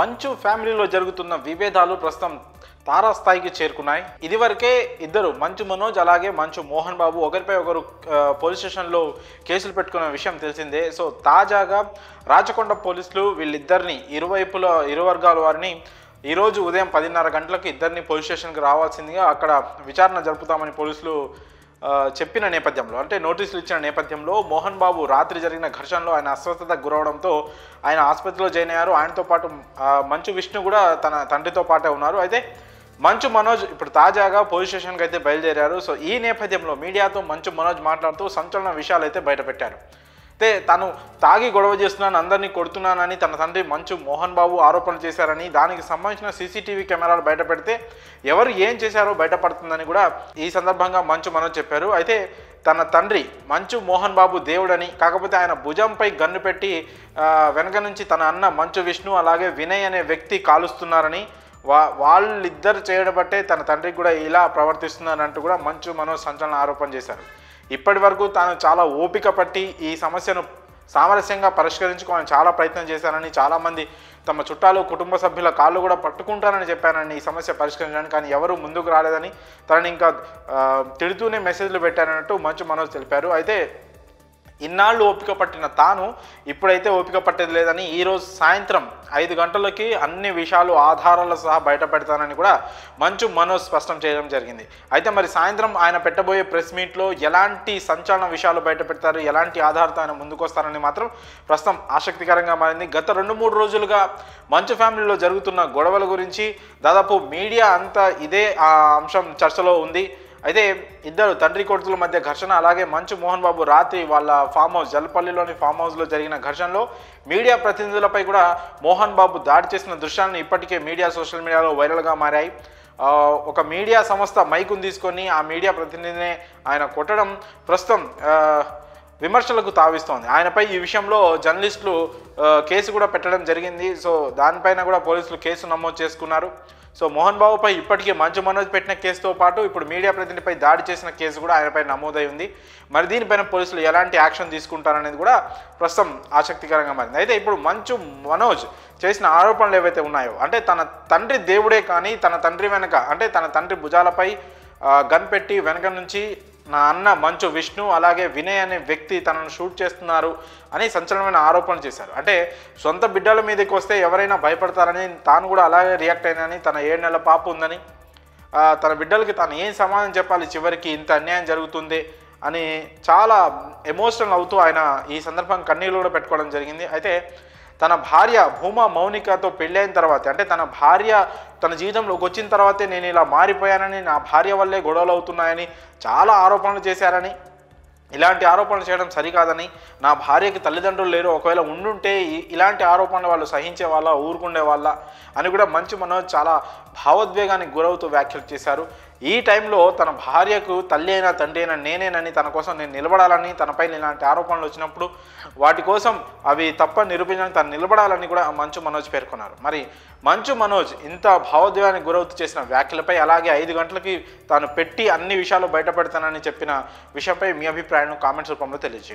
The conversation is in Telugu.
మంచు ఫ్యామిలీలో జరుగుతున్న విభేదాలు ప్రస్తుతం తారాస్థాయికి చేరుకున్నాయి. ఇదివరకే ఇద్దరు మంచు మనోజ్ అలాగే మంచు మోహన్ బాబు ఒకరిపై ఒకరు పోలీస్ స్టేషన్లో కేసులు పెట్టుకున్న విషయం తెలిసిందే. సో తాజాగా రాచకొండ పోలీసులు వీళ్ళిద్దరిని ఇరు వర్గాల వారిని ఈరోజు ఉదయం 10:30 గంటలకు ఇద్దరిని పోలీస్ స్టేషన్కి రావాల్సిందిగా అక్కడ విచారణ జరుపుతామని పోలీసులు చెప్పిన నేపథ్యంలో, అంటే నోటీసులు ఇచ్చిన నేపథ్యంలో మోహన్ బాబు రాత్రి జరిగిన ఘర్షణలో ఆయన అస్వస్థతకు గురవడంతో ఆయన ఆసుపత్రిలో జాయిన్ అయ్యారు. ఆయనతో పాటు మంచు విష్ణు కూడా తన తండ్రితో పాటే ఉన్నారు. అయితే మంచు మనోజ్ ఇప్పుడు తాజాగా పోలీస్ స్టేషన్కి అయితే బయలుదేరారు. సో ఈ నేపథ్యంలో మీడియాతో మంచు మనోజ్ మాట్లాడుతూ సంచలన విషయాలు అయితే బయటపెట్టారు. అయితే తాను తాగి గొడవ చేస్తున్నాను, అందరినీ కొడుతున్నానని తన తండ్రి మంచు మోహన్ బాబు ఆరోపణలు చేశారని, దానికి సంబంధించిన సీసీటీవీ కెమెరాలు బయటపెడితే ఎవరు ఏం చేశారో బయటపడుతుందని కూడా ఈ సందర్భంగా మంచు మనోజ్ చెప్పారు. అయితే తన తండ్రి మంచు మోహన్ బాబు దేవుడని, కాకపోతే ఆయన భుజంపై గన్ను పెట్టి వెనక నుంచి తన అన్న మంచు విష్ణు అలాగే వినయ్ అనే వ్యక్తి కాలుస్తున్నారని, వాళ్ళిద్దరు చేయడం బట్టే తన తండ్రికి కూడా ఇలా ప్రవర్తిస్తున్నారంటూ కూడా మంచు మనోజ్ సంచలన ఆరోపణ చేశారు. ఇప్పటి వరకు తాను చాలా ఓపిక పట్టి ఈ సమస్యను సామరస్యంగా పరిష్కరించుకోవాలని చాలా ప్రయత్నం చేశానని, చాలామంది తమ చుట్టాలు కుటుంబ సభ్యుల కాళ్ళు కూడా పట్టుకుంటానని చెప్పానని ఈ సమస్య పరిష్కరించడానికి, కానీ ఎవరు ముందుకు రాలేదని తనని ఇంకా తిడుతూనే మెసేజ్లు పెట్టారన్నట్టు మంచు మనోజ్ తెలిపారు. అయితే ఇన్నాళ్ళు ఓపిక పట్టిన తాను ఇప్పుడైతే ఓపిక పట్టేది లేదని, ఈరోజు సాయంత్రం 5 గంటలకి అన్ని విషయాలు ఆధారాలు సహా బయట పెడతానని కూడా మంచు మనోజ్ స్పష్టం చేయడం జరిగింది. అయితే మరి సాయంత్రం ఆయన పెట్టబోయే ప్రెస్ మీట్లో ఎలాంటి సంచలన విషయాలు బయట పెడతారు, ఎలాంటి ఆధారంతో ఆయన ముందుకు వస్తారని మాత్రం ప్రస్తుతం ఆసక్తికరంగా మారింది. గత 2-3 రోజులుగా మంచు ఫ్యామిలీలో జరుగుతున్న గొడవల గురించి దాదాపు మీడియా అంతా ఇదే అంశం చర్చలో ఉంది. అయితే ఇద్దరు తండ్రి కొడుకుల మధ్య ఘర్షణ, అలాగే మంచు మోహన్ బాబు రాత్రి వాళ్ళ ఫామ్ హౌస్ జలపల్లిలోని ఫామ్ హౌస్లో జరిగిన ఘర్షణలో మీడియా ప్రతినిధులపై కూడా మోహన్ బాబు దాడి చేసిన దృశ్యాలను ఇప్పటికే సోషల్ మీడియాలో వైరల్గా మారాయి. ఒక మీడియా సంస్థ మైకును తీసుకొని ఆ మీడియా ప్రతినిధిని ఆయన కొట్టడం ప్రస్తుతం విమర్శలకు తావిస్తోంది. ఆయనపై ఈ విషయంలో జర్నలిస్టులు కేసు కూడా పెట్టడం జరిగింది. సో దానిపైన కూడా పోలీసులు కేసు నమోదు చేసుకున్నారు. సో మోహన్ బాబుపై ఇప్పటికే మంచు మనోజ్ పెట్టిన కేసుతో పాటు ఇప్పుడు మీడియా ప్రతినిధిపై దాడి చేసిన కేసు కూడా ఆయనపై నమోదై ఉంది. మరి దీనిపైన పోలీసులు ఎలాంటి యాక్షన్ తీసుకుంటారనేది కూడా ప్రస్తుతం ఆసక్తికరంగా మారింది. అయితే ఇప్పుడు మంచు మనోజ్ చేసిన ఆరోపణలు ఏవైతే ఉన్నాయో, అంటే తన తండ్రి దేవుడే కానీ తన తండ్రి వెనక, అంటే తన తండ్రి భుజాలపై గన్ పెట్టి వెనక నుంచి నా అన్న మంచు విష్ణు అలాగే వినయ్ అనే వ్యక్తి తనను షూట్ చేస్తున్నారు అని సంచలనమైన ఆరోపణలు చేశారు. అంటే సొంత బిడ్డల మీదకి వస్తే ఎవరైనా భయపడతారని తాను కూడా అలాగే రియాక్ట్ అయినని, తన 7 నెలల పాప ఉందని, తన బిడ్డలకి తాను ఏం సమాధానం చెప్పాలి, చివరికి ఇంత అన్యాయం జరుగుతుంది అని చాలా ఎమోషనల్ అవుతూ ఆయన ఈ సందర్భంగా కన్నీళ్ళు కూడా పెట్టుకోవడం జరిగింది. అయితే తన భార్య భూమా మౌనికతో పెళ్ళైన తర్వాత, అంటే తన భార్య తన జీవితంలోకి వచ్చిన తర్వాతే నేను ఇలా మారిపోయానని, నా భార్య వల్లే గొడవలు అవుతున్నాయని చాలా ఆరోపణలు చేశారని, ఇలాంటి ఆరోపణలు చేయడం సరికాదని, నా భార్యకి తల్లిదండ్రులు లేరు, ఒకవేళ ఉండుంటే ఇలాంటి ఆరోపణలు వాళ్ళు సహించే వాళ్ళ, ఊరుకుండే వాళ్ళ అని కూడా మంచు మనోజ్ చాలా భావోద్వేగానికి గురవుతూ వ్యాఖ్యలు చేశారు. ఈ టైంలో తన భార్యకు తల్లి అయినా తండ్రి అయినా నేనేనని, తన కోసం నేను నిలబడాలని, తనపై ఇలాంటి ఆరోపణలు వచ్చినప్పుడు వాటి కోసం అవి తప్ప నిరూపించడానికి తను నిలబడాలని కూడా మంచు మనోజ్ పేర్కొన్నారు. మరి మంచు మనోజ్ ఇంత భావోద్వేగానికి గురవుతూ చేసిన వ్యాఖ్యలపై, అలాగే 5 గంటలకి తాను పెట్టి అన్ని విషయాలు బయటపెడతానని చెప్పిన విషయంపై మీ అభిప్రాయాలను కామెంట్స్ రూపంలో తెలియజేయండి.